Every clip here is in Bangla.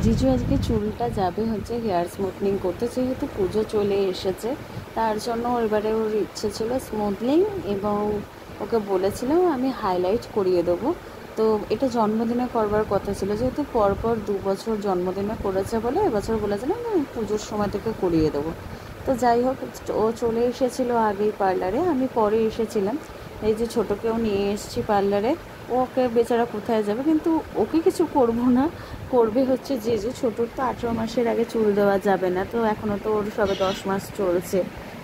জিজু আজকে চুলটা যাবে হচ্ছে হেয়ার স্মুথনিং করতে, যেহেতু পুজো চলে এসেছে তার জন্য এবারে ওর ইচ্ছে ছিল স্মুথনিং, এবং ওকে বলেছিলাম আমি হাইলাইট করিয়ে দেবো। তো এটা জন্মদিনে করবার কথা ছিল, যেহেতু পরপর 2 বছর জন্মদিনে করেছে বলে এবছর বলেছিলাম আমি পুজোর সময় থেকে করিয়ে দেবো। তো যাই হোক, ও চলে এসেছিলো আগেই পার্লারে, আমি পরে এসেছিলাম। এই যে ছোটোকেও নিয়ে এসেছি পার্লারে। ওকে বেচারা কোথায় যাবে, কিন্তু ওকে কিছু করবো না, করবে হচ্ছে জিজু। ছোটোর তো 18 মাসের আগে চুল দেওয়া যাবে না, তো এখনও তো ওর সবে 10 মাস চলছে,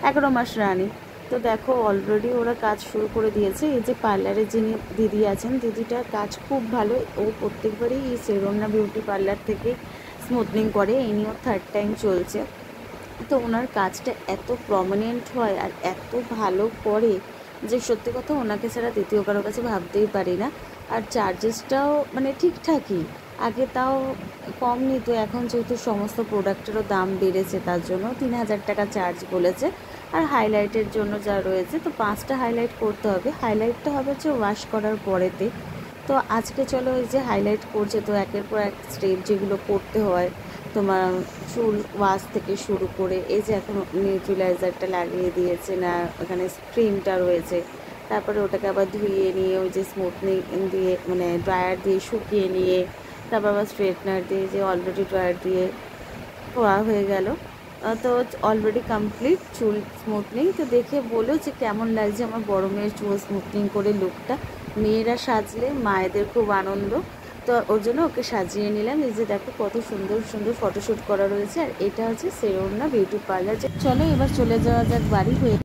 11 মাস রানি। তো দেখো অলরেডি ওরা কাজ শুরু করে দিয়েছে। এই যে পার্লারে যিনি দিদি আছেন, দিদিটার কাজ খুব ভালো। ও প্রত্যেকবারই এই সেরোনা বিউটি পার্লার থেকে স্মুথনিং করে, এই নিয়ে ওর 3rd টাইম চলছে। তো ওনার কাজটা এত প্রমিনেন্ট হয় আর এত ভালো করে যে সত্যি কথা ওনাকে ছাড়া দ্বিতীয় কারোর কাছে ভাবতেই পারি না। আর চার্জেসটাও মানে ঠিকঠাকই, আগে তাও কম নিত, এখন যেহেতু সমস্ত প্রোডাক্টেরও দাম বেড়েছে তার জন্য 3000 টাকা চার্জ বলেছে। আর হাইলাইটের জন্য যা রয়েছে, তো 5টা হাইলাইট করতে হবে। হাইলাইটটা হবে হচ্ছে ওয়াশ করার পরেতে। তো আজকে চলো এই যে হাইলাইট করছে, তো একের পর এক স্টেপ যেগুলো করতে হয় তোমার চুল ওয়াশ থেকে শুরু করে, এই যে এখন নিউট্রিলাইজারটা লাগিয়ে দিয়েছে না, ওখানে ক্রিমটা রয়েছে, তারপরে ওটাকে আবার ধুয়ে নিয়ে ওই যে স্মুথনিং দিয়ে মানে ড্রায়ার দিয়ে শুকিয়ে নিয়ে তারপর আবার স্ট্রেটনার দিয়ে, যে অলরেডি ড্রায়ার দিয়ে ধোয়া হয়ে গেল। তো অলরেডি কমপ্লিট চুল স্মুথনিং। তো দেখে বলো যে কেমন লাগছে আমার বড় মেয়ের চুল স্মুথনিং করে লুকটা। মেয়েরা সাজলে মায়েদের খুব আনন্দ, তো ওর জন্য ওকে সাজিয়ে নিলাম। এই যে দেখো কত সুন্দর সুন্দর ফটোশ্যুট করা রয়েছে। আর এটা হচ্ছে সেরোনা বিউটি পার্লার। চলো এবার চলে যাওয়া যাক বাড়ি হয়ে।